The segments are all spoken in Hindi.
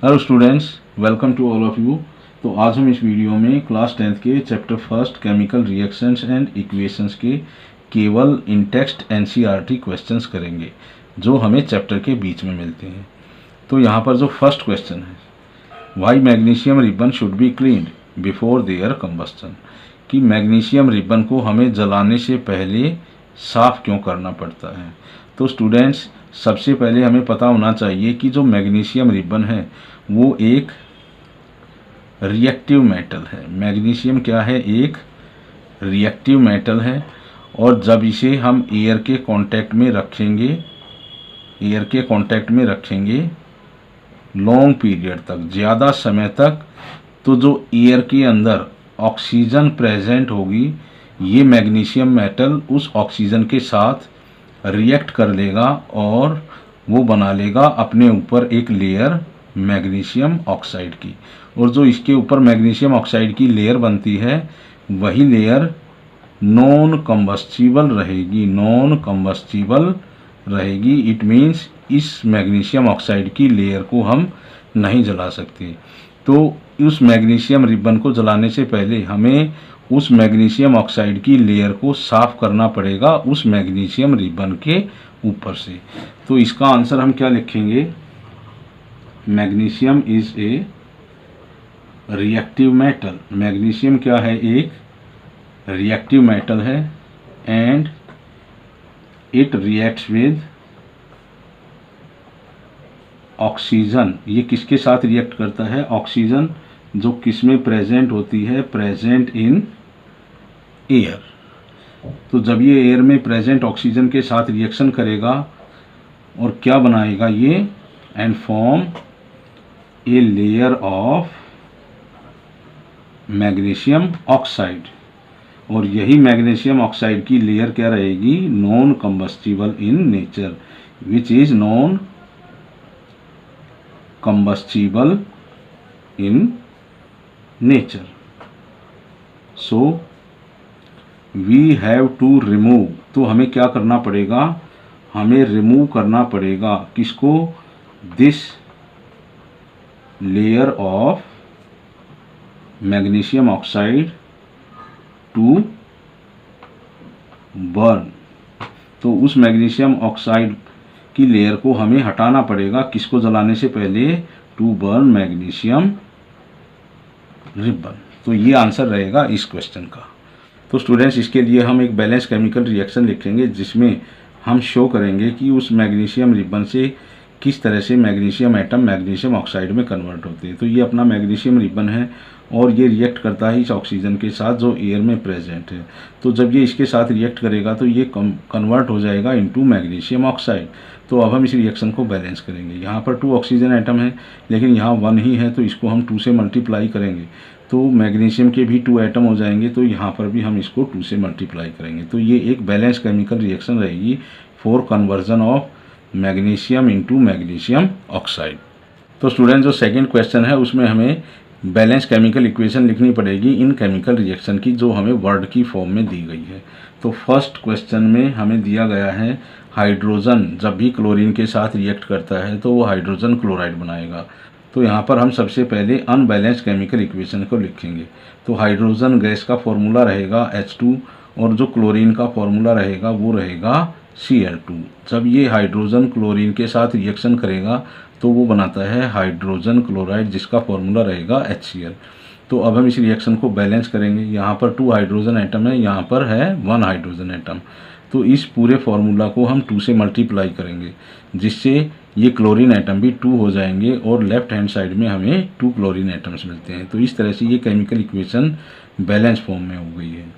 Hello students, welcome to all of you. तो आज हम इस वीडियो में क्लास 10th के chapter first chemical reactions and equations के केवल इन टेक्स्ट एनसीईआरटी क्वेश्चंस करेंगे जो हमें चैप्टर के बीच में मिलते हैं। तो यहाँ पर जो फर्स्ट क्वेश्चन है, why magnesium ribbon should be cleaned before their combustion, कि मैग्नीशियम रिबन को हमें जलाने से पहले साफ क्यों करना पड़ता है। तो स्टूडेंट्स, सबसे पहले हमें पता होना चाहिए कि जो मैग्नीशियम रिबन है वो एक रिएक्टिव मेटल है। मैग्नीशियम क्या है? एक रिएक्टिव मेटल है, और जब इसे हम एयर के कांटेक्ट में रखेंगे लॉन्ग पीरियड तक, ज़्यादा समय तक, तो जो एयर के अंदर ऑक्सीजन प्रेजेंट होगी, ये मैग्नीशियम मेटल उस ऑक्सीजन के साथ रिएक्ट कर लेगा और वो बना लेगा अपने ऊपर एक लेयर मैग्नीशियम ऑक्साइड की। और जो इसके ऊपर मैग्नीशियम ऑक्साइड की लेयर बनती है वही लेयर नॉन कम्बस्टिबल रहेगी। इट मीन्स इस मैग्नीशियम ऑक्साइड की लेयर को हम नहीं जला सकते। तो उस मैग्नीशियम रिबन को जलाने से पहले हमें उस मैग्नीशियम ऑक्साइड की लेयर को साफ करना पड़ेगा उस मैग्नीशियम रिबन के ऊपर से। तो इसका आंसर हम क्या लिखेंगे? Magnesium is a reactive metal. Magnesium क्या है? एक रिएक्टिव मेटल है and it reacts with oxygen. ये किसके साथ रिएक्ट करता है? ऑक्सीजन जो किस में प्रेजेंट होती है? Present in air. तो जब ये एयर में प्रेजेंट ऑक्सीजन के साथ रिएक्शन करेगा और क्या बनाएगा ये? And form a layer of magnesium oxide. और यही मैग्नीशियम ऑक्साइड की लेयर क्या रहेगी? Non combustible in nature, which is non combustible in nature. So we have to remove. तो हमें क्या करना पड़ेगा? हमें रिमूव करना पड़ेगा किसको? This layer of magnesium oxide to burn. तो उस मैग्नीशियम ऑक्साइड की लेयर को हमें हटाना पड़ेगा किसको जलाने से पहले? To burn magnesium ribbon. तो ये आंसर रहेगा इस क्वेश्चन का। तो स्टूडेंट्स, इसके लिए हम एक बैलेंस केमिकल रिएक्शन लिखेंगे जिसमें हम शो करेंगे कि उस मैग्नीशियम रिबन से किस तरह से मैग्नीशियम एटम मैग्नीशियम ऑक्साइड में कन्वर्ट होते हैं। तो ये अपना मैग्नीशियम रिबन है और ये रिएक्ट करता है इस ऑक्सीजन के साथ जो एयर में प्रेजेंट है। तो जब ये इसके साथ रिएक्ट करेगा तो ये कन्वर्ट हो जाएगा इनटू मैग्नीशियम ऑक्साइड। तो अब हम इस रिएक्शन को बैलेंस करेंगे। यहाँ पर 2 ऑक्सीजन एटम है लेकिन यहाँ 1 ही है, तो इसको हम 2 से मल्टीप्लाई करेंगे तो मैग्नीशियम के भी 2 एटम हो जाएंगे। तो यहाँ पर भी हम इसको 2 से मल्टीप्लाई करेंगे। तो ये एक बैलेंस केमिकल रिएक्शन रहेगी for conversion of magnesium into magnesium oxide. तो स्टूडेंट, जो सेकंड क्वेश्चन है उसमें हमें बैलेंस केमिकल इक्वेशन लिखनी पड़ेगी इन केमिकल रिएक्शन की, जो हमें वर्ड की फॉर्म में दी गई है। तो फर्स्ट क्वेश्चन में हमें दिया गया है हाइड्रोजन जब भी क्लोरीन के साथ रिएक्ट करता है तो वो हाइड्रोजन क्लोराइड बनाएगा। तो यहाँ पर हम सबसे पहले अनबैलेंस केमिकल इक्वेशन को लिखेंगे। तो हाइड्रोजन गैस का फॉर्मूला रहेगा H2 और जो क्लोरीन का फॉर्मूला रहेगा वो रहेगा Cl2। जब ये हाइड्रोजन क्लोरीन के साथ रिएक्शन करेगा तो वो बनाता है हाइड्रोजन क्लोराइड जिसका फॉर्मूला रहेगा HCl। तो अब हम इस रिएक्शन को बैलेंस करेंगे। यहाँ पर 2 हाइड्रोजन एटम है, यहाँ पर है 1 हाइड्रोजन एटम। तो इस पूरे फॉर्मूला को हम 2 से मल्टीप्लाई करेंगे जिससे ये क्लोरीन एटम भी 2 हो जाएंगे और लेफ्ट हैंड साइड में हमें 2 क्लोरीन एटम्स मिलते हैं। तो इस तरह से ये केमिकल इक्वेशन बैलेंस फॉर्म में हो गई है।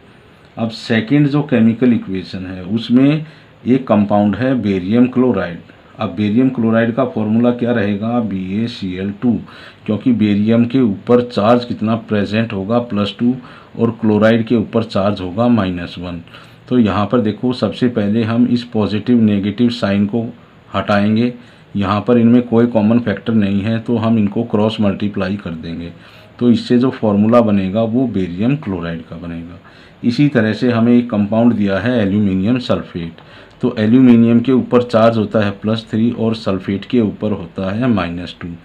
अब सेकेंड जो केमिकल इक्वेशन है उसमें एक कंपाउंड है बेरियम क्लोराइड। अब बेरियम क्लोराइड का फॉर्मूला क्या रहेगा? BaCl2, क्योंकि बेरियम के ऊपर चार्ज कितना प्रेजेंट होगा? +2, और क्लोराइड के ऊपर चार्ज होगा -1। तो यहाँ पर देखो, सबसे पहले हम इस पॉजिटिव नेगेटिव साइन को हटाएंगे। यहाँ पर इनमें कोई कॉमन फैक्टर नहीं है तो हम इनको क्रॉस मल्टीप्लाई कर देंगे। तो इससे जो फॉर्मूला बनेगा वो बेरियम क्लोराइड का बनेगा। इसी तरह से हमें एक कंपाउंड दिया है एल्यूमिनियम सल्फेट। तो एल्यूमिनियम के ऊपर चार्ज होता है +3 और सल्फेट के ऊपर होता है -2।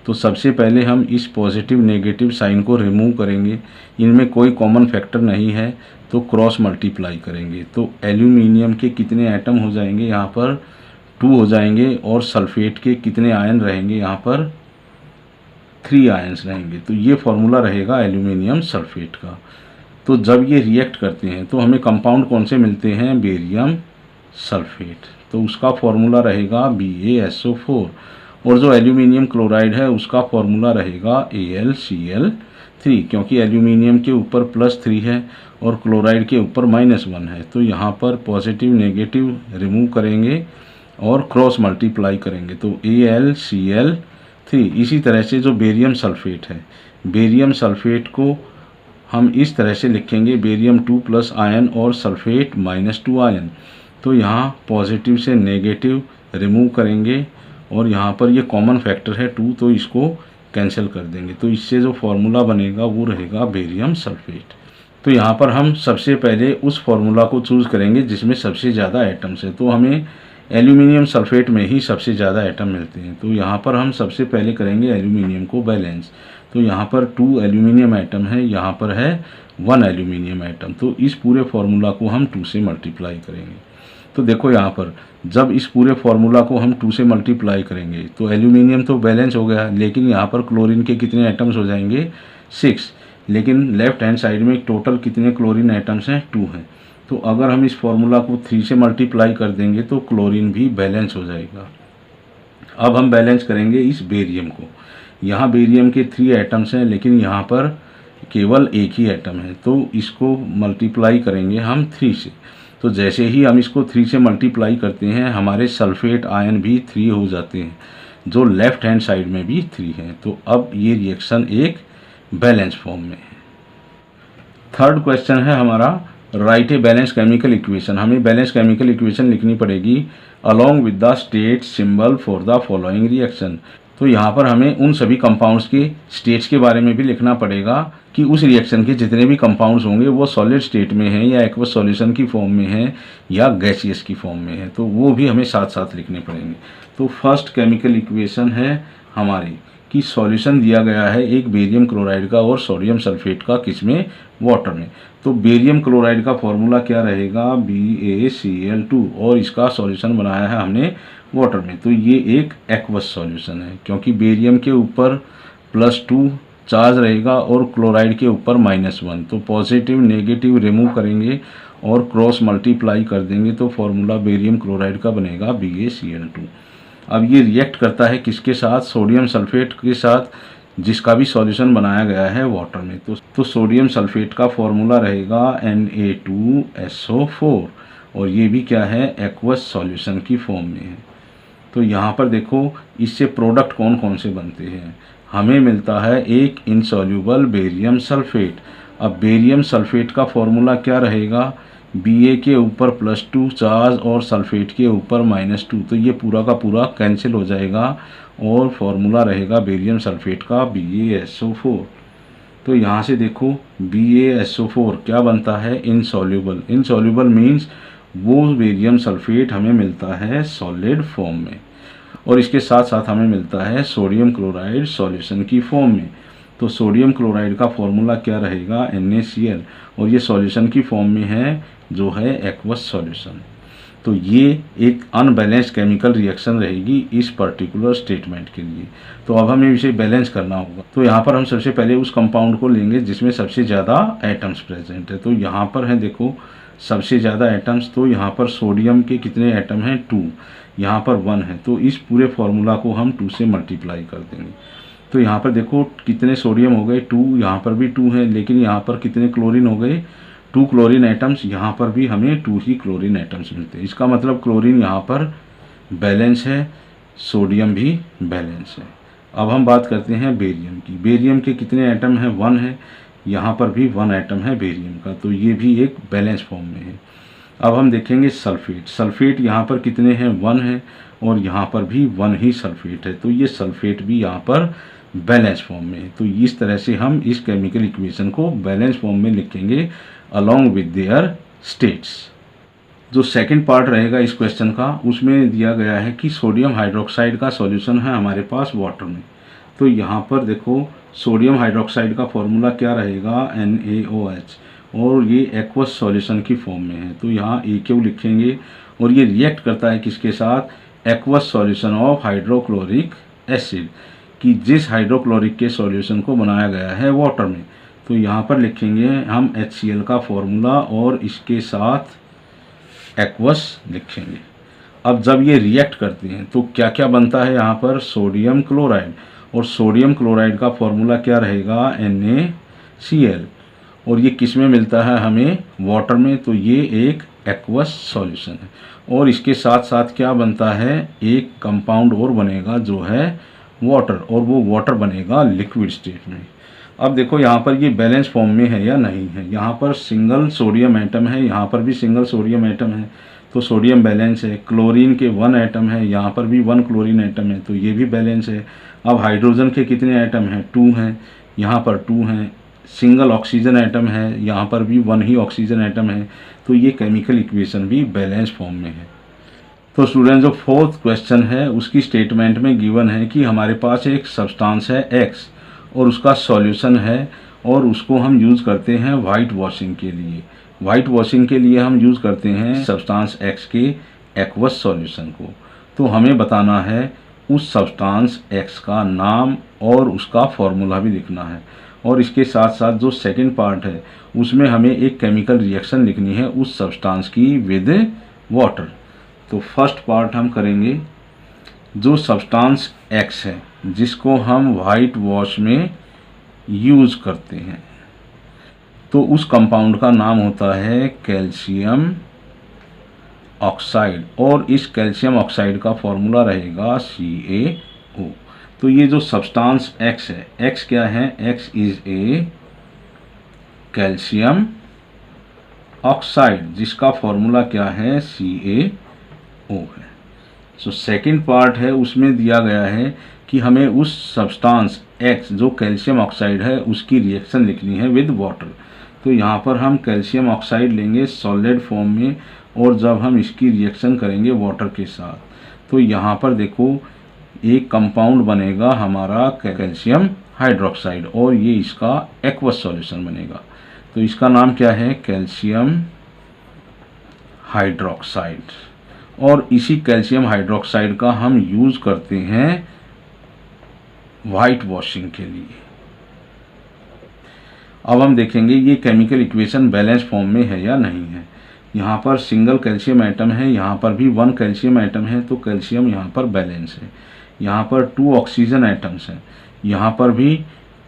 तो सबसे पहले हम इस पॉजिटिव नेगेटिव साइन को रिमूव करेंगे, इनमें कोई कॉमन फैक्टर नहीं है, तो क्रॉस मल्टीप्लाई करेंगे। तो एल्यूमिनियम के कितने एटम हो जाएंगे, यहाँ पर 2 हो जाएंगे, और सल्फेट के कितने आयन रहेंगे, यहाँ पर 3 आयन्स रहेंगे। तो ये फॉर्मूला रहेगा एल्यूमिनियम सल्फेट का। तो जब ये रिएक्ट करते हैं तो हमें कंपाउंड कौन से मिलते हैं, बेरियम सल्फेट। तो उसका फॉर्मूला रहेगा BaSO4, और जो एल्यूमिनियम क्लोराइड है उसका फॉर्मूला रहेगा AlCl3, क्योंकि एल्यूमिनियम के ऊपर +3 है और क्लोराइड के ऊपर -1 है। तो यहाँ पर पॉजिटिव नेगेटिव रिमूव करेंगे और क्रॉस मल्टीप्लाई करेंगे, तो AlCl3। इसी तरह से जो बेरियम सल्फेट है, बेरियम सल्फेट को हम इस तरह से लिखेंगे, बेरियम 2+ आयन और सल्फेट -2 आयन। तो यहाँ पॉजिटिव से नेगेटिव रिमूव करेंगे, और यहाँ पर ये कॉमन फैक्टर है 2, तो इसको कैंसिल कर देंगे। तो इससे जो फॉर्मूला बनेगा वो रहेगा बेरियम सल्फेट। तो यहाँ पर हम सबसे पहले उस फॉर्मूला को चूज़ करेंगे जिसमें सबसे ज़्यादा एटम्स है। तो हमें एल्यूमिनियम सल्फेट में ही सबसे ज़्यादा एटम मिलते हैं। तो यहाँ पर हम सबसे पहले करेंगे एल्यूमिनियम को बैलेंस। तो यहाँ पर 2 एल्यूमिनियम एटम है, यहाँ पर है 1 एल्यूमिनियम एटम। तो इस पूरे फॉर्मूला को हम 2 से मल्टीप्लाई करेंगे। तो देखो यहाँ पर जब इस पूरे फॉर्मूला को हम 2 से मल्टीप्लाई करेंगे तो एल्यूमिनियम तो बैलेंस हो गया, लेकिन यहाँ पर क्लोरीन के कितने एटम्स हो जाएंगे, 6। लेकिन लेफ्ट हैंड साइड में टोटल कितने क्लोरीन एटम्स हैं, 2 हैं। तो अगर हम इस फॉर्मूला को 3 से मल्टीप्लाई कर देंगे तो क्लोरीन भी बैलेंस हो जाएगा। अब हम बैलेंस करेंगे इस बेरियम को। यहाँ बेरियम के 3 एटम्स हैं, लेकिन यहाँ पर केवल एक ही एटम है, तो इसको मल्टीप्लाई करेंगे हम 3 से। तो जैसे ही हम इसको 3 से मल्टीप्लाई करते हैं, हमारे सल्फेट आयन भी 3 हो जाते हैं, जो लेफ्ट हैंड साइड में भी 3 हैं। तो अब ये रिएक्शन एक बैलेंस फॉर्म में है। थर्ड क्वेश्चन है हमारा, right a balance chemical equation. हमें बैलेंस केमिकल इक्वेशन लिखनी पड़ेगी along with the state symbol for the following reaction. तो यहाँ पर हमें उन सभी कंपाउंड्स के स्टेट्स के बारे में भी लिखना पड़ेगा कि उस रिएक्शन के जितने भी कंपाउंड्स होंगे वो सॉलिड स्टेट में हैं, या एक्वस सॉल्यूशन की फॉर्म में हैं, या गैसियस की फॉर्म में है। तो वो भी हमें साथ साथ लिखने पड़ेंगे। तो फर्स्ट केमिकल इक्वेशन है हमारी कि सॉल्यूशन दिया गया है एक बेरियम क्लोराइड का और सोडियम सल्फेट का, किसमें, वाटर में। तो बेरियम क्लोराइड का फॉर्मूला क्या रहेगा, BaCl2, और इसका सॉल्यूशन बनाया है हमने वाटर में। तो ये एक एक्वस सॉल्यूशन है, क्योंकि बेरियम के ऊपर +2 चार्ज रहेगा और क्लोराइड के ऊपर -1। तो पॉजिटिव नेगेटिव रिमूव करेंगे और क्रॉस मल्टीप्लाई कर देंगे, तो फॉर्मूला बेरियम क्लोराइड का बनेगा BaCl2। अब ये रिएक्ट करता है किसके साथ, सोडियम सल्फेट के साथ, जिसका भी सॉल्यूशन बनाया गया है वाटर में। तो सोडियम सल्फेट का फॉर्मूला रहेगा Na2SO4, और ये भी क्या है, एक्वस सॉल्यूशन की फॉर्म में है। तो यहाँ पर देखो इससे प्रोडक्ट कौन कौन से बनते हैं। हमें मिलता है एक इनसॉल्यूबल बेरियम सल्फेट। अब बेरियम सल्फेट का फॉर्मूला क्या रहेगा, Ba के ऊपर +2 चार्ज और सल्फेट के ऊपर -2। तो ये पूरा का पूरा कैंसिल हो जाएगा, और फॉर्मूला रहेगा बेरियम सल्फेट का BaSO4। तो यहाँ से देखो BaSO4 क्या बनता है, इनसॉल्यूबल। इनसॉल्यूबल मीन्स वो बेरियम सल्फेट हमें मिलता है सॉलिड फॉर्म में, और इसके साथ साथ हमें मिलता है सोडियम क्लोराइड सॉल्यूशन की फॉर्म में। तो सोडियम क्लोराइड का फॉर्मूला क्या रहेगा, NaCl, और ये सॉल्यूशन की फॉर्म में है, जो है एक्वस सॉल्यूशन। तो ये एक अनबैलेंस्ड केमिकल रिएक्शन रहेगी इस पर्टिकुलर स्टेटमेंट के लिए। तो अब हमें इसे बैलेंस करना होगा। तो यहाँ पर हम सबसे पहले उस कंपाउंड को लेंगे जिसमें सबसे ज़्यादा एटम्स प्रेजेंट है। तो यहाँ पर है देखो सबसे ज़्यादा एटम्स, तो यहाँ पर सोडियम के कितने एटम हैं, 2, यहाँ पर 1 है। तो इस पूरे फॉर्मूला को हम 2 से मल्टीप्लाई कर देंगे। तो यहाँ पर देखो कितने सोडियम हो गए, 2, यहाँ पर भी 2 है, लेकिन यहाँ पर कितने क्लोरीन हो गए, 2 क्लोरीन एटम्स। यहाँ पर भी हमें 2 ही क्लोरीन एटम्स मिलते हैं। इसका मतलब क्लोरीन यहाँ पर बैलेंस है, सोडियम भी बैलेंस है। अब हम बात करते हैं बेरियम की। बेरियम के कितने एटम हैं, 1 है, यहाँ पर भी 1 एटम है बेरियम का, तो ये भी एक बैलेंस फॉर्म में है। अब हम देखेंगे सल्फेट। सल्फेट यहाँ पर कितने हैं, 1 है, और यहाँ पर भी 1 ही सल्फेट है, तो ये सल्फेट भी यहाँ पर बैलेंस फॉर्म में है। तो इस तरह से हम इस केमिकल इक्वेशन को बैलेंस फॉर्म में लिखेंगे अलॉन्ग विद देयर स्टेट्स। जो सेकंड पार्ट रहेगा इस क्वेश्चन का, उसमें दिया गया है कि सोडियम हाइड्रोक्साइड का सॉल्यूशन है हमारे पास वाटर में। तो यहाँ पर देखो सोडियम हाइड्रोक्साइड का फॉर्मूला क्या रहेगा, NaOH, और ये एक्वस सॉल्यूशन की फॉर्म में है, तो यहाँ AQ लिखेंगे। और ये रिएक्ट करता है किसके साथ, aqueous solution of hydrochloric acid, कि जिस हाइड्रोक्लोरिक के सॉल्यूशन को बनाया गया है वाटर में। तो यहाँ पर लिखेंगे हम HCl का फॉर्मूला और इसके साथ एक्वस लिखेंगे। अब जब ये रिएक्ट करते हैं तो क्या क्या बनता है यहाँ पर, सोडियम क्लोराइड, और सोडियम क्लोराइड का फॉर्मूला क्या रहेगा, NaCl, और ये किस में मिलता है हमें, वाटर में, तो ये एक एक्वस सॉल्यूशन है। और इसके साथ साथ क्या बनता है, एक कंपाउंड और बनेगा जो है वाटर, और वो वाटर बनेगा लिक्विड स्टेट में। अब देखो यहाँ पर ये बैलेंस फॉर्म में है या नहीं है, यहाँ पर सिंगल सोडियम एटम है, यहाँ पर भी सिंगल सोडियम एटम है, तो सोडियम बैलेंस है। क्लोरीन के 1 एटम है, यहाँ पर भी 1 क्लोरीन एटम है, तो ये भी बैलेंस है। अब हाइड्रोजन के कितने एटम हैं, 2 हैं, यहाँ पर 2 हैं। सिंगल ऑक्सीजन एटम है, यहाँ पर भी 1 ही ऑक्सीजन एटम है, तो ये केमिकल इक्वेशन भी बैलेंस फॉर्म में है। तो स्टूडेंट जो 4th क्वेश्चन है उसकी स्टेटमेंट में गिवन है कि हमारे पास एक सब्सटेंस है X और उसका सॉल्यूशन है, और उसको हम यूज़ करते हैं वाइट वॉशिंग के लिए। वाइट वॉशिंग के लिए हम यूज़ करते हैं सब्सटेंस X के एक्वस सॉल्यूशन को। तो हमें बताना है उस सब्सटेंस X का नाम और उसका फॉर्मूला भी लिखना है, और इसके साथ साथ जो सेकंड पार्ट है उसमें हमें एक केमिकल रिएक्शन लिखनी है उस सब्सटेंस की विद वाटर। तो फर्स्ट पार्ट हम करेंगे, जो सब्सटेंस X है जिसको हम वाइट वॉश में यूज़ करते हैं, तो उस कंपाउंड का नाम होता है कैल्शियम ऑक्साइड, और इस कैल्शियम ऑक्साइड का फॉर्मूला रहेगा CaO। तो ये जो सब्सटेंस X है, X क्या है, X is a calcium oxide, जिसका फॉर्मूला क्या है, CaO है। सो सेकंड पार्ट है उसमें दिया गया है कि हमें उस सब्सटेंस X जो कैल्शियम ऑक्साइड है उसकी रिएक्शन लिखनी है विद वाटर। तो यहाँ पर हम कैल्शियम ऑक्साइड लेंगे सॉलिड फॉर्म में, और जब हम इसकी रिएक्शन करेंगे वाटर के साथ, तो यहाँ पर देखो एक कंपाउंड बनेगा हमारा कैल्शियम हाइड्रोक्साइड, और ये इसका एक्वस सॉल्यूशन बनेगा। तो इसका नाम क्या है, कैल्शियम हाइड्रोक्साइड, और इसी कैल्शियम हाइड्रोक्साइड का हम यूज़ करते हैं वाइट वॉशिंग के लिए। अब हम देखेंगे ये केमिकल इक्वेशन बैलेंस फॉर्म में है या नहीं है। यहाँ पर सिंगल कैल्शियम एटम है, यहाँ पर भी 1 कैल्शियम एटम है, तो कैल्शियम यहाँ पर बैलेंस है। यहाँ पर 2 ऑक्सीजन एटम्स हैं, यहाँ पर भी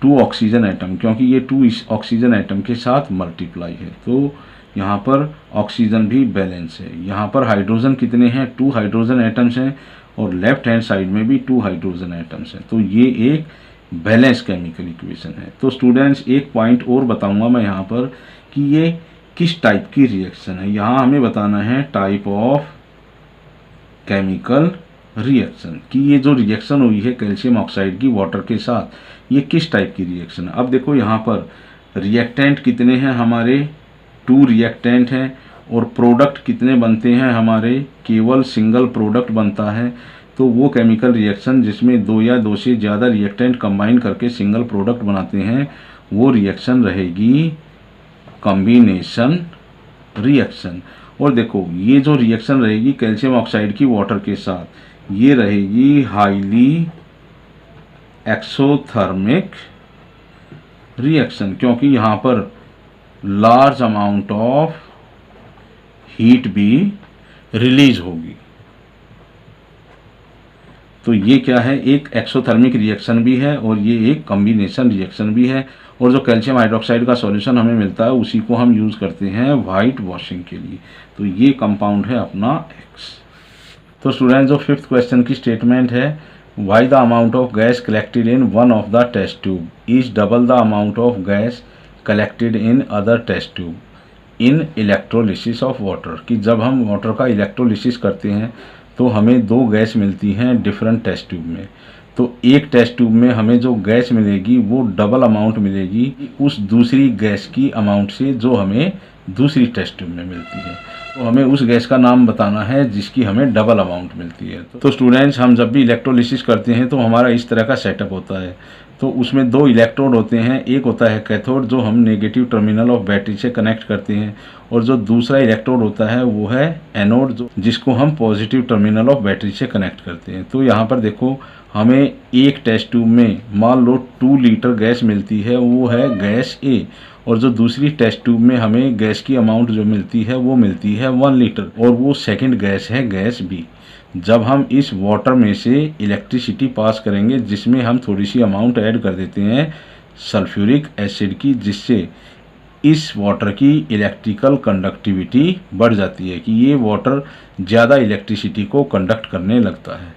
2 ऑक्सीजन एटम, क्योंकि ये 2 इस ऑक्सीजन एटम के साथ मल्टीप्लाई है, तो यहाँ पर ऑक्सीजन भी बैलेंस है। यहाँ पर हाइड्रोजन कितने हैं, 2 हाइड्रोजन एटम्स हैं, और लेफ्ट हैंड साइड में भी 2 हाइड्रोजन एटम्स हैं, तो ये एक बैलेंस केमिकल इक्वेशन है। तो स्टूडेंट्स एक पॉइंट और बताऊंगा मैं यहाँ पर कि ये किस टाइप की रिएक्शन है। यहाँ हमें बताना है टाइप ऑफ केमिकल रिएक्शन, कि ये जो रिएक्शन हुई है कैल्शियम ऑक्साइड की वाटर के साथ, ये किस टाइप की रिएक्शन है। अब देखो यहाँ पर रिएक्टेंट कितने हैं हमारे, 2 रिएक्टेंट हैं, और प्रोडक्ट कितने बनते हैं हमारे, केवल सिंगल प्रोडक्ट बनता है। तो वो केमिकल रिएक्शन जिसमें 2 या 2 से ज़्यादा रिएक्टेंट कंबाइन करके सिंगल प्रोडक्ट बनाते हैं, वो रिएक्शन रहेगी कॉम्बिनेशन रिएक्शन। और देखो ये जो रिएक्शन रहेगी कैल्शियम ऑक्साइड की वाटर के साथ, ये रहेगी हाईली एक्सोथर्मिक रिएक्शन, क्योंकि यहाँ पर लार्ज अमाउंट ऑफ हीट भी रिलीज होगी। तो ये क्या है, एक एक्सोथर्मिक रिएक्शन भी है और ये एक कॉम्बिनेशन रिएक्शन भी है। और जो कैल्शियम हाइड्रोक्साइड का सॉल्यूशन हमें मिलता है उसी को हम यूज़ करते हैं वाइट वॉशिंग के लिए। तो ये कंपाउंड है अपना X। तो स्टूडेंट जो 5th क्वेश्चन की स्टेटमेंट है, why the amount of gas collected in one of the test tube is double the amount of gas collected in other test tube in electrolysis of water, कि जब हम वाटर का इलेक्ट्रोलिसिस करते हैं तो हमें 2 गैस मिलती हैं डिफरेंट टेस्ट ट्यूब में। तो एक टेस्ट ट्यूब में हमें जो गैस मिलेगी वो डबल अमाउंट मिलेगी उस दूसरी गैस की अमाउंट से जो हमें दूसरी टेस्ट ट्यूब में मिलती है। तो हमें उस गैस का नाम बताना है जिसकी हमें डबल अमाउंट मिलती है। तो स्टूडेंट्स, हम जब भी इलेक्ट्रोलिसिस करते हैं तो हमारा इस तरह का सेटअप होता है। तो उसमें दो इलेक्ट्रोड होते हैं, एक होता है कैथोड जो हम नेगेटिव टर्मिनल ऑफ बैटरी से कनेक्ट करते हैं, और जो दूसरा इलेक्ट्रोड होता है वो है एनोड जो जिसको हम पॉजिटिव टर्मिनल ऑफ बैटरी से कनेक्ट करते हैं। तो यहाँ पर देखो, हमें एक टेस्ट ट्यूब में मान लो 2 लीटर गैस मिलती है, वो है गैस ए, और जो दूसरी टेस्ट ट्यूब में हमें गैस की अमाउंट जो मिलती है वो मिलती है 1 लीटर, और वो सेकंड गैस है गैस बी। जब हम इस वाटर में से इलेक्ट्रिसिटी पास करेंगे जिसमें हम थोड़ी सी अमाउंट ऐड कर देते हैं सल्फ्यूरिक एसिड की, जिससे इस वाटर की इलेक्ट्रिकल कंडक्टिविटी बढ़ जाती है कि ये वाटर ज़्यादा इलेक्ट्रिसिटी को कंडक्ट करने लगता है।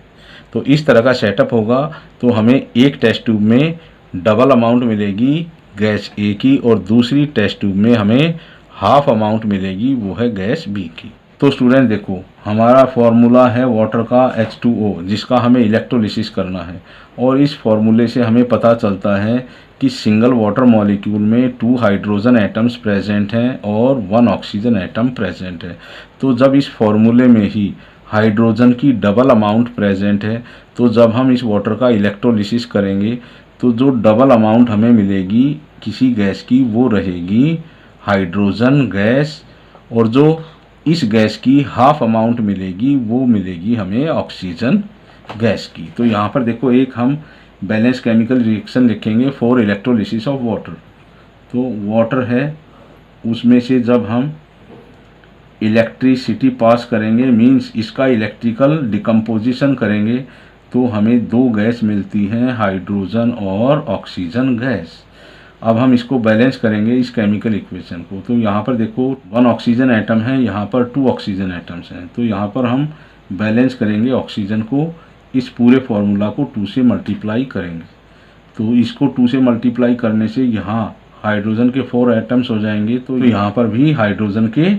तो इस तरह का सेटअप होगा। तो हमें एक टेस्ट ट्यूब में डबल अमाउंट मिलेगी गैस ए की, और दूसरी टेस्ट ट्यूब में हमें हाफ अमाउंट मिलेगी, वो है गैस बी की। तो स्टूडेंट देखो, हमारा फॉर्मूला है वाटर का H2O जिसका हमें इलेक्ट्रोलिसिस करना है, और इस फॉर्मूले से हमें पता चलता है कि सिंगल वाटर मॉलिक्यूल में 2 हाइड्रोजन एटम्स प्रेजेंट हैं और 1 ऑक्सीजन एटम प्रेजेंट है। तो जब इस फॉर्मूले में ही हाइड्रोजन की डबल अमाउंट प्रेजेंट है, तो जब हम इस वाटर का इलेक्ट्रोलिसिस करेंगे तो जो डबल अमाउंट हमें मिलेगी किसी गैस की वो रहेगी हाइड्रोजन गैस, और जो इस गैस की हाफ अमाउंट मिलेगी वो मिलेगी हमें ऑक्सीजन गैस की। तो यहाँ पर देखो, एक हम बैलेंस केमिकल रिएक्शन लिखेंगे फॉर इलेक्ट्रोलिसिस ऑफ वाटर। तो वाटर है, उसमें से जब हम इलेक्ट्रिसिटी पास करेंगे मींस इसका इलेक्ट्रिकल डिकम्पोजिशन करेंगे तो हमें 2 गैस मिलती हैं, हाइड्रोजन और ऑक्सीजन गैस। अब हम इसको बैलेंस करेंगे इस केमिकल इक्वेशन को। तो यहाँ पर देखो 1 ऑक्सीजन एटम है, यहाँ पर 2 ऑक्सीजन एटम्स हैं। तो यहाँ पर हम बैलेंस करेंगे ऑक्सीजन को, इस पूरे फॉर्मूला को 2 से मल्टीप्लाई करेंगे। तो इसको 2 से मल्टीप्लाई करने से यहाँ हाइड्रोजन के 4 एटम्स हो जाएंगे, तो यहाँ पर भी हाइड्रोजन के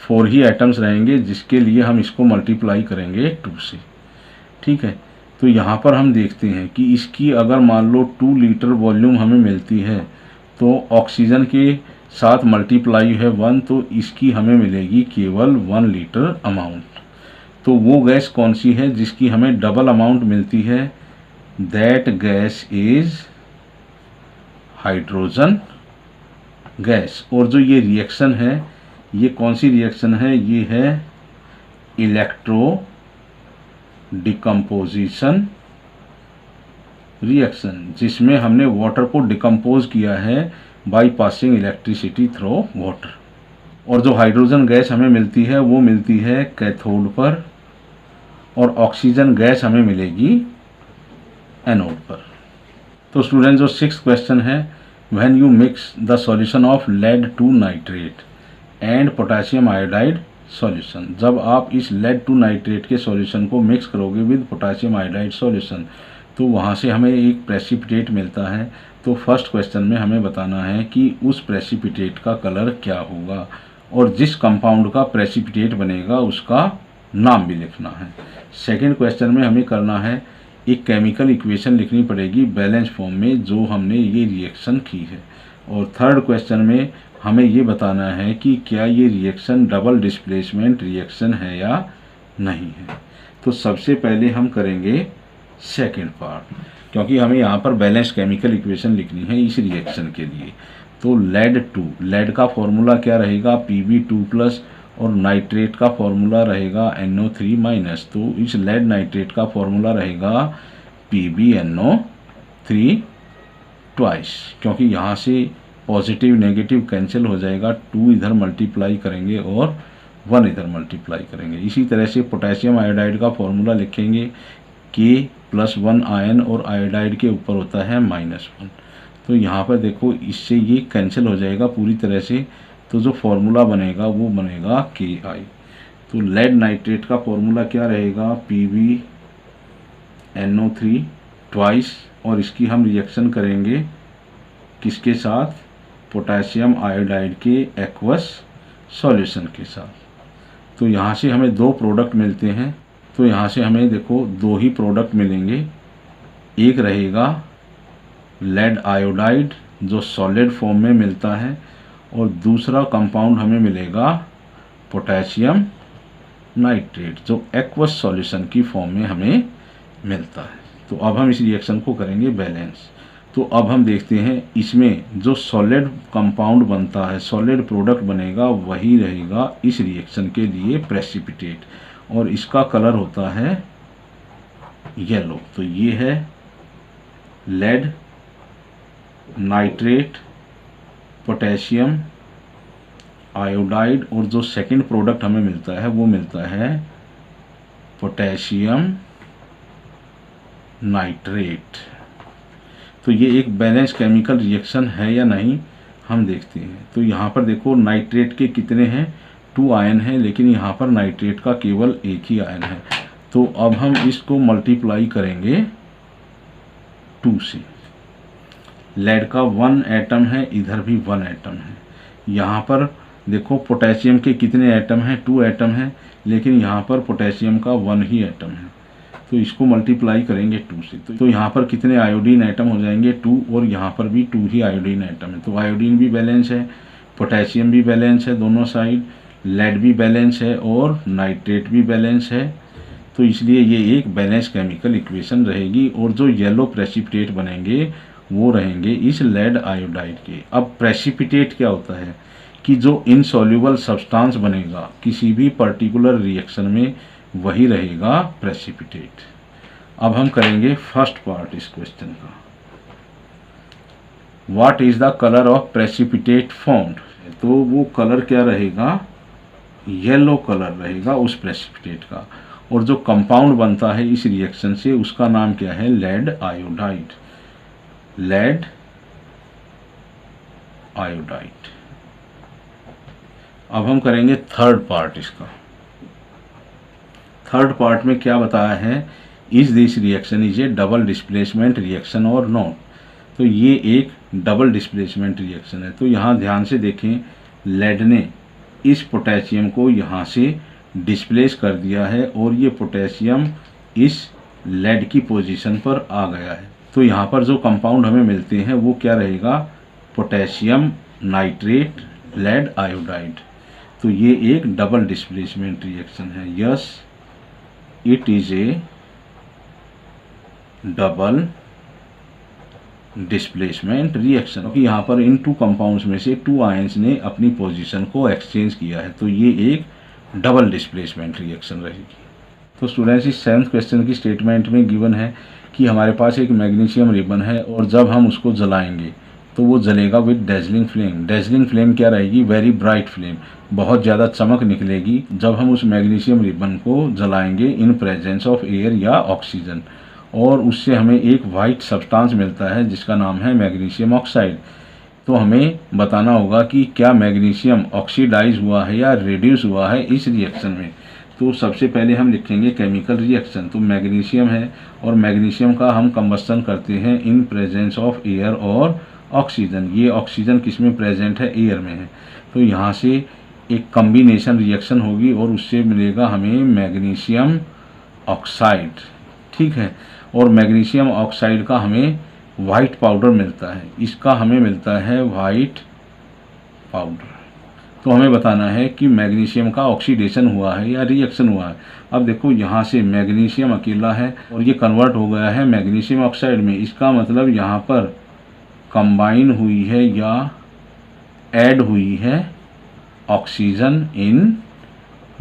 4 ही एटम्स रहेंगे, जिसके लिए हम इसको मल्टीप्लाई करेंगे 2 से। ठीक है, तो यहाँ पर हम देखते हैं कि इसकी अगर मान लो 2 लीटर वॉल्यूम हमें मिलती है, तो ऑक्सीजन के साथ मल्टीप्लाई है 1, तो इसकी हमें मिलेगी केवल 1 लीटर अमाउंट। तो वो गैस कौन सी है जिसकी हमें डबल अमाउंट मिलती है? That gas is hydrogen gas. और जो ये रिएक्शन है, ये कौन सी रिएक्शन है? ये है इलेक्ट्रो डिकम्पोजिशन रिएक्शन, जिसमें हमने वाटर को डिकम्पोज किया है by passing electricity through water. और जो हाइड्रोजन गैस हमें मिलती है वो मिलती है कैथोड पर, और ऑक्सीजन गैस हमें मिलेगी एनोड पर। तो स्टूडेंट, जो 6th क्वेश्चन है, when you mix the solution of lead two nitrate and potassium iodide solution, जब आप इस लेड टू नाइट्रेट के सॉल्यूशन को मिक्स करोगे विद पोटेशियम आयोडाइड सॉल्यूशन, तो वहाँ से हमें एक प्रेसिपिटेट मिलता है। तो फर्स्ट क्वेश्चन में हमें बताना है कि उस प्रेसिपिटेट का कलर क्या होगा, और जिस कंपाउंड का प्रेसिपिटेट बनेगा उसका नाम भी लिखना है। सेकेंड क्वेश्चन में हमें करना है, एक केमिकल इक्वेशन लिखनी पड़ेगी बैलेंस फॉर्म में जो हमने ये रिएक्शन की है। और थर्ड क्वेश्चन में हमें ये बताना है कि क्या ये रिएक्शन डबल डिस्प्लेसमेंट रिएक्शन है या नहीं है। तो सबसे पहले हम करेंगे सेकेंड पार्ट, क्योंकि हमें यहाँ पर बैलेंस केमिकल इक्वेशन लिखनी है इस रिएक्शन के लिए। तो लेड का फॉर्मूला क्या रहेगा? Pb2+, और नाइट्रेट का फॉर्मूला रहेगा NO3-। तो इस लेड नाइट्रेट का फॉर्मूला रहेगा PbNO3 ट्वाइस, क्योंकि यहाँ से पॉजिटिव नेगेटिव कैंसिल हो जाएगा, 2 इधर मल्टीप्लाई करेंगे और 1 इधर मल्टीप्लाई करेंगे। इसी तरह से पोटेशियम आयोडाइड का फॉर्मूला लिखेंगे K+1 आयन, और आयोडाइड के ऊपर होता है -1। तो यहाँ पर देखो, इससे ये कैंसिल हो जाएगा पूरी तरह से, तो जो फॉर्मूला बनेगा वो बनेगा Ki। तो लेड नाइट्रेट का फॉर्मूला क्या रहेगा? PbNO3 ट्वाइस, और इसकी हम रिएक्शन करेंगे किसके साथ? पोटेशियम आयोडाइड के एक्वस सॉल्यूशन के साथ। तो यहाँ से हमें 2 प्रोडक्ट मिलते हैं। तो यहाँ से हमें देखो 2 ही प्रोडक्ट मिलेंगे, एक रहेगा लेड आयोडाइड जो सॉलिड फॉर्म में मिलता है, और दूसरा कंपाउंड हमें मिलेगा पोटेशियम नाइट्रेट जो एक्वस सॉल्यूशन की फॉर्म में हमें मिलता है। तो अब हम इस रिएक्शन को करेंगे बैलेंस। तो अब हम देखते हैं इसमें जो सॉलिड कंपाउंड बनता है, सॉलिड प्रोडक्ट बनेगा, वही रहेगा इस रिएक्शन के लिए प्रेसिपिटेट, और इसका कलर होता है येलो। तो ये है लेड नाइट्रेट पोटेशियम आयोडाइड, और जो सेकंड प्रोडक्ट हमें मिलता है वो मिलता है पोटेशियम नाइट्रेट। तो ये एक बैलेंस केमिकल रिएक्शन है या नहीं हम देखते हैं। तो यहाँ पर देखो नाइट्रेट के कितने हैं, 2 आयन हैं, लेकिन यहाँ पर नाइट्रेट का केवल एक ही आयन है। तो अब हम इसको मल्टीप्लाई करेंगे 2 से। लेड का 1 एटम है, इधर भी 1 एटम है। यहाँ पर देखो पोटेशियम के कितने एटम हैं, 2 एटम हैं, लेकिन यहाँ पर पोटेशियम का 1 ही एटम है। तो इसको मल्टीप्लाई करेंगे 2 से। तो यहाँ पर कितने आयोडीन एटम हो जाएंगे, 2, और यहाँ पर भी 2 ही आयोडीन एटम है। तो आयोडीन भी बैलेंस है, पोटेशियम भी बैलेंस है दोनों साइड, लेड भी बैलेंस है, और नाइट्रेट भी बैलेंस है। तो इसलिए ये एक बैलेंस केमिकल इक्वेशन रहेगी, और जो येलो प्रेसिपिटेट बनेंगे वो रहेंगे इस लेड आयोडाइड के। अब प्रेसिपिटेट क्या होता है कि जो इनसॉल्युबल सब्सटेंस बनेगा किसी भी पर्टिकुलर रिएक्शन में, वही रहेगा प्रेसिपिटेट। अब हम करेंगे फर्स्ट पार्ट इस क्वेश्चन का। What is the colour of precipitate formed? तो वो कलर क्या रहेगा, येलो कलर रहेगा उस प्रेसिपिटेट का, और जो कंपाउंड बनता है इस रिएक्शन से उसका नाम क्या है, लेड आयोडाइड। Lead iodide. अब हम करेंगे थर्ड पार्ट इसका। थर्ड पार्ट में क्या बताया है, is this reaction is A double displacement reaction और नॉट। तो ये एक डबल डिस्प्लेसमेंट रिएक्शन है। तो यहाँ ध्यान से देखें, लेड ने इस पोटेशियम को यहाँ से डिस्प्लेस कर दिया है, और ये पोटेशियम इस लेड की पोजीशन पर आ गया है। तो यहाँ पर जो कंपाउंड हमें मिलते हैं वो क्या रहेगा, पोटेशियम नाइट्रेट लेड आयोडाइड। तो ये एक डबल डिस्प्लेसमेंट रिएक्शन है। Yes, it is A double displacement reaction, क्योंकि यहाँ पर इन 2 कंपाउंड्स में से 2 आयंस ने अपनी पोजीशन को एक्सचेंज किया है। तो ये एक डबल डिस्प्लेसमेंट रिएक्शन रहेगी। तो स्टूडेंट्स, इस 7th क्वेश्चन की स्टेटमेंट में गिवन है कि हमारे पास एक मैग्नीशियम रिबन है, और जब हम उसको जलाएंगे तो वो जलेगा with dazzling flame. Dazzling flame क्या रहेगी, वेरी ब्राइट फ्लेम, बहुत ज़्यादा चमक निकलेगी जब हम उस मैग्नीशियम रिबन को जलाएंगे इन प्रेजेंस ऑफ एयर या ऑक्सीजन, और उससे हमें एक वाइट सब्सटेंस मिलता है जिसका नाम है मैग्नीशियम ऑक्साइड। तो हमें बताना होगा कि क्या मैग्नीशियम ऑक्सीडाइज हुआ है या रिड्यूस हुआ है इस रिएक्शन में। तो सबसे पहले हम लिखेंगे केमिकल रिएक्शन। तो मैग्नीशियम है, और मैग्नीशियम का हम कंबस्टन करते हैं इन प्रेजेंस ऑफ एयर और ऑक्सीजन। ये ऑक्सीजन किस में प्रेजेंट है, एयर में है। तो यहाँ से एक कम्बिनेशन रिएक्शन होगी, और उससे मिलेगा हमें मैग्नीशियम ऑक्साइड। ठीक है, और मैग्नीशियम ऑक्साइड का हमें वाइट पाउडर मिलता है, इसका हमें मिलता है वाइट पाउडर। तो हमें बताना है कि मैग्नीशियम का ऑक्सीडेशन हुआ है या रिएक्शन हुआ है। अब देखो यहाँ से मैग्नीशियम अकेला है और ये कन्वर्ट हो गया है मैग्नीशियम ऑक्साइड में, इसका मतलब यहाँ पर कंबाइन हुई है या ऐड हुई है ऑक्सीजन इन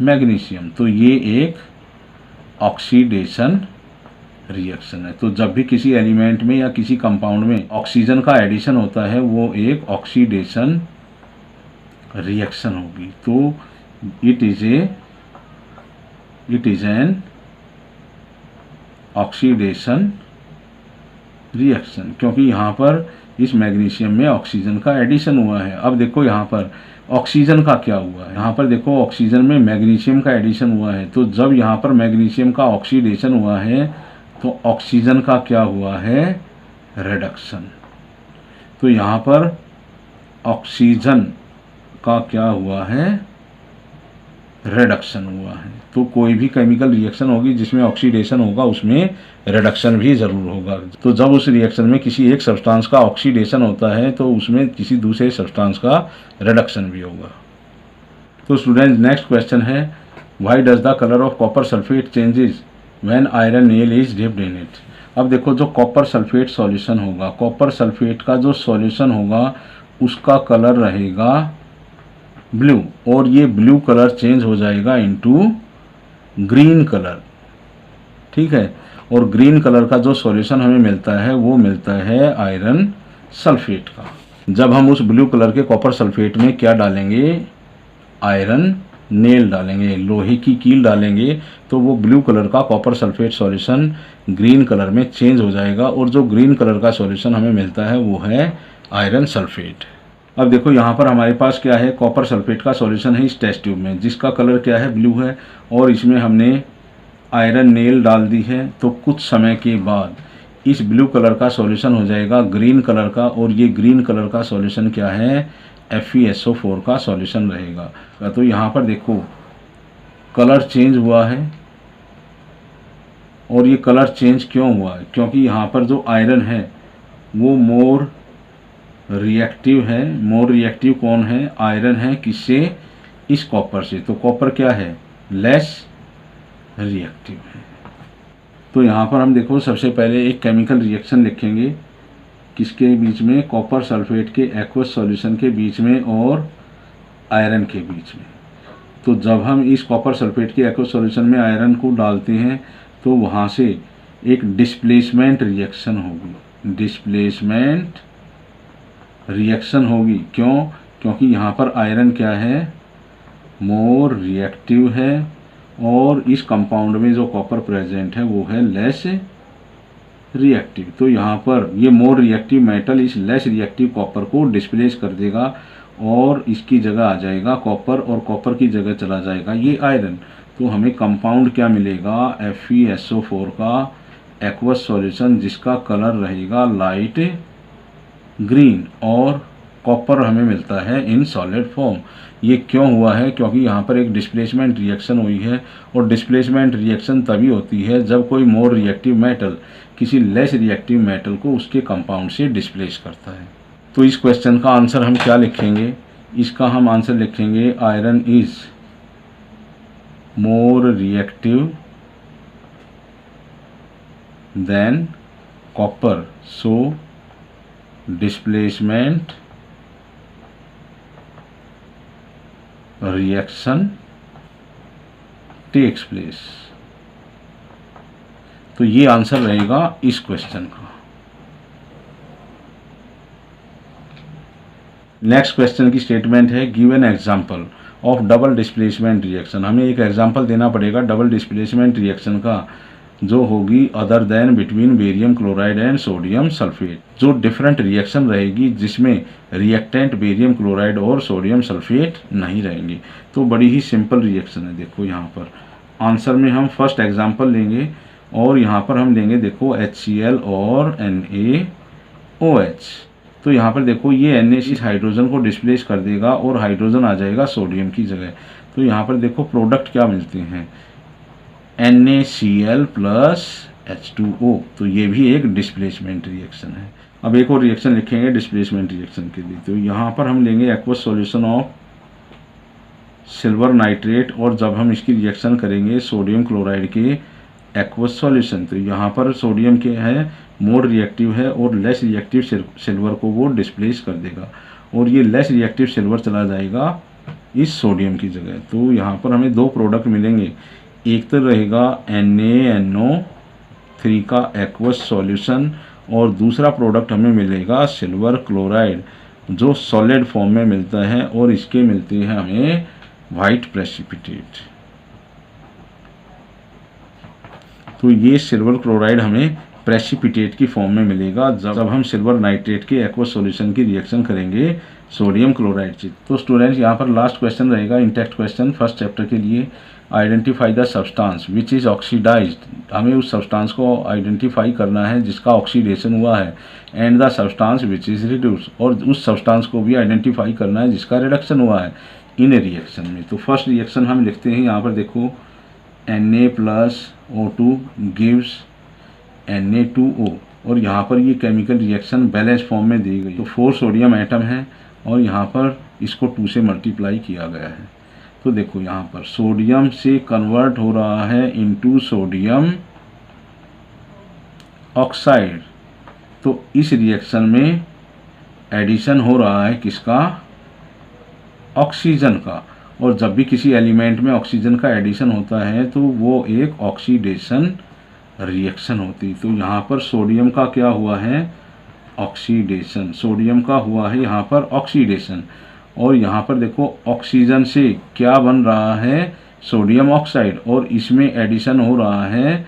मैग्नीशियम। तो ये एक ऑक्सीडेशन रिएक्शन है। तो जब भी किसी एलिमेंट में या किसी कंपाउंड में ऑक्सीजन का एडिशन होता है वो एक ऑक्सीडेशन रिएक्शन होगी। तो it is an oxidation reaction, क्योंकि यहाँ पर इस मैग्नीशियम में ऑक्सीजन का एडिशन हुआ है। अब देखो यहाँ पर ऑक्सीजन का क्या हुआ है, यहाँ पर देखो ऑक्सीजन में मैग्नीशियम का एडिशन हुआ है। तो जब यहाँ पर मैग्नीशियम का ऑक्सीडेशन हुआ है तो ऑक्सीजन का क्या हुआ है, रिडक्शन। तो यहाँ पर ऑक्सीजन का क्या हुआ है, रिडक्शन हुआ है। तो कोई भी केमिकल रिएक्शन होगी जिसमें ऑक्सीडेशन होगा उसमें रिडक्शन भी ज़रूर होगा। तो जब उस रिएक्शन में किसी एक सब्सटेंस का ऑक्सीडेशन होता है तो उसमें किसी दूसरे सब्सटेंस का रिडक्शन भी होगा। तो स्टूडेंट नेक्स्ट क्वेश्चन है, why does the colour of copper sulphate changes when iron nail is dipped in it. अब देखो जो कॉपर सल्फेट सॉल्यूशन होगा, कॉपर सल्फेट का जो सॉल्यूशन होगा उसका कलर रहेगा ब्लू, और ये ब्लू कलर चेंज हो जाएगा इनटू ग्रीन कलर, ठीक है। और ग्रीन कलर का जो सॉल्यूशन हमें मिलता है वो मिलता है आयरन सल्फेट का। जब हम उस ब्लू कलर के कॉपर सल्फेट में क्या डालेंगे, आयरन नेल डालेंगे, लोहे की कील डालेंगे, तो वो ब्लू कलर का copper sulphate solution green colour में चेंज हो जाएगा, और जो ग्रीन कलर का सॉल्यूशन हमें मिलता है वो है आयरन सल्फेट। अब देखो यहाँ पर हमारे पास क्या है, कॉपर सल्फेट का सॉल्यूशन है इस टेस्ट ट्यूब में जिसका कलर क्या है, ब्लू है, और इसमें हमने आयरन नेल डाल दी है। तो कुछ समय के बाद इस ब्लू कलर का सॉल्यूशन हो जाएगा ग्रीन कलर का, और ये ग्रीन कलर का सॉल्यूशन क्या है, FeSO4 का सॉल्यूशन रहेगा। तो यहाँ पर देखो कलर चेंज हुआ है, और ये कलर चेंज क्यों हुआ है, क्योंकि यहाँ पर जो आयरन है वो मोर रिएक्टिव है। मोर रिएक्टिव कौन है, आयरन है, किससे, इस कॉपर से। तो कॉपर क्या है, लेस रिएक्टिव है। तो यहाँ पर हम देखो सबसे पहले एक केमिकल रिएक्शन लिखेंगे, किसके बीच में, कॉपर सल्फेट के एक्वस सॉल्यूशन के बीच में और आयरन के बीच में। तो जब हम इस कॉपर सल्फेट के एक्वस सॉल्यूशन में आयरन को डालते हैं तो वहाँ से एक डिस्प्लेसमेंट रिएक्शन होगी, डिस्प्लेसमेंट रिएक्शन होगी। क्यों, क्योंकि यहाँ पर आयरन क्या है, मोर रिएक्टिव है, और इस कंपाउंड में जो कॉपर प्रेजेंट है वो है लेस रिएक्टिव। तो यहाँ पर ये मोर रिएक्टिव मेटल इस लेस रिएक्टिव कॉपर को डिस्प्लेस कर देगा, और इसकी जगह आ जाएगा कॉपर, और कॉपर की जगह चला जाएगा ये आयरन। तो हमें कंपाउंड क्या मिलेगा, FeSO4 का एक्वस सॉल्यूशन जिसका कलर रहेगा लाइट ग्रीन, और कॉपर हमें मिलता है इन सॉलिड फॉर्म। ये क्यों हुआ है, क्योंकि यहाँ पर एक डिस्प्लेसमेंट रिएक्शन हुई है, और डिस्प्लेसमेंट रिएक्शन तभी होती है जब कोई मोर रिएक्टिव मेटल किसी लेस रिएक्टिव मेटल को उसके कंपाउंड से डिस्प्लेस करता है। तो इस क्वेश्चन का आंसर हम क्या लिखेंगे, इसका हम आंसर लिखेंगे iron is more reactive than copper, so displacement reaction takes place. तो ये आंसर रहेगा इस क्वेश्चन का। नेक्स्ट क्वेश्चन की स्टेटमेंट है, give an example of double displacement reaction. हमें एक एग्जांपल देना पड़ेगा डबल डिस्प्लेसमेंट रिएक्शन का, जो होगी other than between barium chloride and sodium sulphate. जो डिफरेंट रिएक्शन रहेगी जिसमें रिएक्टेंट बेरियम क्लोराइड और सोडियम सल्फेट नहीं रहेंगे। तो बड़ी ही सिंपल रिएक्शन है। देखो यहाँ पर आंसर में हम फर्स्ट एग्जांपल लेंगे, और यहाँ पर हम लेंगे देखो HCl और NaOH। तो यहाँ पर देखो ये Na इस हाइड्रोजन को डिस्प्लेस कर देगा, और हाइड्रोजन आ जाएगा सोडियम की जगह। तो यहाँ पर देखो प्रोडक्ट क्या मिलते हैं, NaCl प्लस H2O। तो ये भी एक डिस्प्लेसमेंट रिएक्शन है। अब एक और रिएक्शन लिखेंगे डिस्प्लेसमेंट रिएक्शन के लिए। तो यहाँ पर हम लेंगे aqueous solution of silver nitrate, और जब हम इसकी रिएक्शन करेंगे सोडियम क्लोराइड के एक्वस सॉल्यूशन, तो यहाँ पर सोडियम के है मोर रिएक्टिव है, और लेस रिएक्टिव सिल्वर को वो डिस्प्लेस कर देगा, और ये लेस रिएक्टिव सिल्वर चला जाएगा इस सोडियम की जगह। तो यहाँ पर हमें दो प्रोडक्ट मिलेंगे, एक तो रहेगा NaNO3 का एक्वस सॉल्यूशन, और दूसरा प्रोडक्ट हमें मिलेगा सिल्वर क्लोराइड जो सॉलिड फॉर्म में मिलता है, और इसके मिलते हैं हमें वाइट प्रेसिपिटेट। तो ये सिल्वर क्लोराइड हमें प्रेसिपिटेट की फॉर्म में मिलेगा जब हम सिल्वर नाइट्रेट के एक्वस सॉल्यूशन की रिएक्शन करेंगे सोडियम क्लोराइड से। तो स्टूडेंट्स यहाँ पर लास्ट क्वेश्चन रहेगा इंटेक्ट क्वेश्चन फर्स्ट चैप्टर के लिए, identify the substance which is oxidised. हमें उस सब्सटेंस को आइडेंटिफाई करना है जिसका ऑक्सीडेशन हुआ है, and the substance which is reduce, और उस सब्सटेंस को भी आइडेंटिफाई करना है जिसका रिडक्शन हुआ है। इन रिएक्शन में। तो फर्स्ट रिएक्शन हम लिखते हैं यहाँ पर देखो Na+O2 गिव्स Na2O, और यहाँ पर ये केमिकल रिएक्शन बैलेंस फॉर्म में दी गई। तो 4 सोडियम एटम है और यहाँ पर इसको 2 से मल्टीप्लाई किया गया है। तो देखो यहाँ पर सोडियम से कन्वर्ट हो रहा है इनटू सोडियम ऑक्साइड। तो इस रिएक्शन में एडिशन हो रहा है किसका? ऑक्सीजन का। और जब भी किसी एलिमेंट में ऑक्सीजन का एडिशन होता है तो वो एक ऑक्सीडेशन रिएक्शन होती। तो यहाँ पर सोडियम का क्या हुआ है? ऑक्सीडेशन। सोडियम का हुआ है यहाँ पर ऑक्सीडेशन। और यहाँ पर देखो ऑक्सीजन से क्या बन रहा है? सोडियम ऑक्साइड, और इसमें एडिशन हो रहा है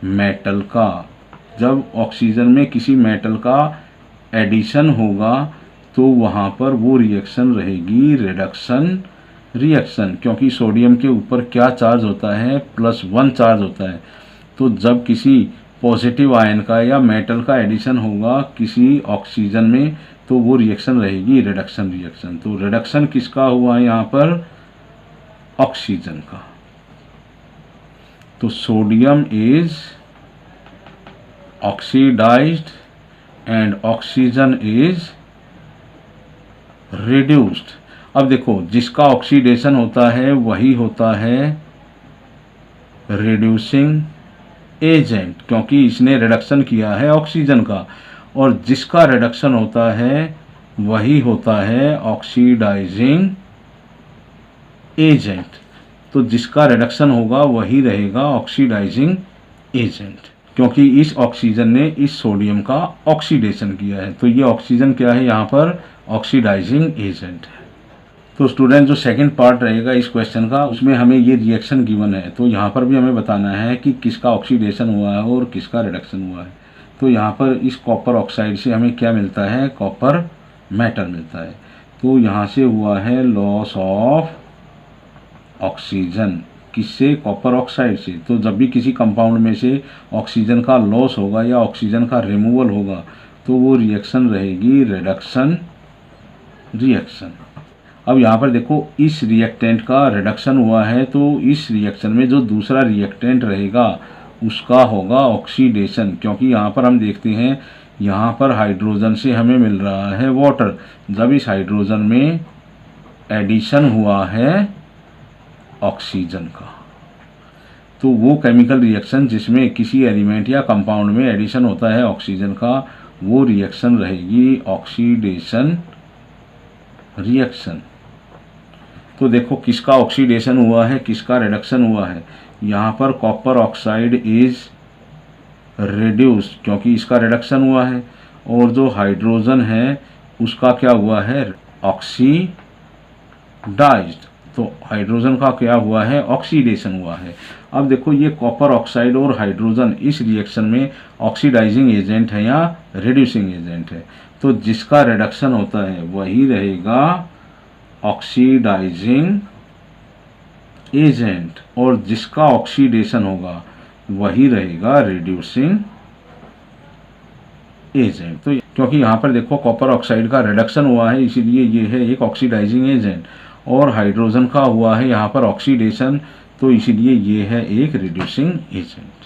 मेटल का। जब ऑक्सीजन में किसी मेटल का एडिशन होगा तो वहाँ पर वो रिएक्शन रहेगी रिडक्शन रिएक्शन, क्योंकि सोडियम के ऊपर क्या चार्ज होता है? +1 चार्ज होता है। तो जब किसी पॉजिटिव आयन का या मेटल का एडिशन होगा किसी ऑक्सीजन में तो वो रिएक्शन रहेगी रिडक्शन रिएक्शन। तो रिडक्शन किसका हुआ है यहाँ पर? ऑक्सीजन का। तो sodium is oxidised and oxygen is reduced. अब देखो जिसका ऑक्सीडेशन होता है वही होता है रिड्यूसिंग एजेंट, क्योंकि इसने रिडक्शन किया है ऑक्सीजन का। और जिसका रिडक्शन होता है वही होता है ऑक्सीडाइजिंग एजेंट। तो जिसका रिडक्शन होगा वही रहेगा ऑक्सीडाइजिंग एजेंट, क्योंकि इस ऑक्सीजन ने इस सोडियम का ऑक्सीडेशन किया है। तो ये ऑक्सीजन क्या है यहाँ पर? ऑक्सीडाइजिंग एजेंट है। तो स्टूडेंट जो सेकंड पार्ट रहेगा इस क्वेश्चन का उसमें हमें ये रिएक्शन गिवन है, तो यहाँ पर भी हमें बताना है कि किसका ऑक्सीडेशन हुआ है और किसका रिडक्शन हुआ है। तो यहाँ पर इस कॉपर ऑक्साइड से हमें क्या मिलता है? कॉपर मेटल मिलता है। तो यहाँ से हुआ है लॉस ऑफ ऑक्सीजन। किससे? कॉपर ऑक्साइड से। तो जब भी किसी कंपाउंड में से ऑक्सीजन का लॉस होगा या ऑक्सीजन का रिमूवल होगा तो वो रिएक्शन रहेगी रिडक्शन रिएक्शन। अब यहाँ पर देखो इस रिएक्टेंट का रिडक्शन हुआ है तो इस रिएक्शन में जो दूसरा रिएक्टेंट रहेगा उसका होगा ऑक्सीडेशन, क्योंकि यहाँ पर हम देखते हैं यहाँ पर हाइड्रोजन से हमें मिल रहा है वाटर। जब इस हाइड्रोजन में एडिशन हुआ है ऑक्सीजन का तो वो केमिकल रिएक्शन जिसमें किसी एलिमेंट या कंपाउंड में एडिशन होता है ऑक्सीजन का वो रिएक्शन रहेगी ऑक्सीडेशन रिएक्शन। तो देखो किसका ऑक्सीडेशन हुआ है, किसका रिडक्शन हुआ है। यहाँ पर कॉपर ऑक्साइड इज रिड्यूस्ड क्योंकि इसका रिडक्शन हुआ है, और जो हाइड्रोजन है उसका क्या हुआ है? ऑक्सीडाइज्ड। तो हाइड्रोजन का क्या हुआ है? ऑक्सीडेशन हुआ है। अब देखो ये कॉपर ऑक्साइड और हाइड्रोजन इस रिएक्शन में ऑक्सीडाइजिंग एजेंट है या रिड्यूसिंग एजेंट है। तो जिसका रिडक्शन होता है वही रहेगा ऑक्सीडाइजिंग एजेंट, और जिसका ऑक्सीडेशन होगा वही रहेगा रिड्यूसिंग एजेंट। तो क्योंकि यहाँ पर देखो कॉपर ऑक्साइड का रिडक्शन हुआ है इसीलिए ये है एक ऑक्सीडाइजिंग एजेंट, और हाइड्रोजन का हुआ है यहाँ पर ऑक्सीडेशन तो इसीलिए ये है एक रिड्यूसिंग एजेंट।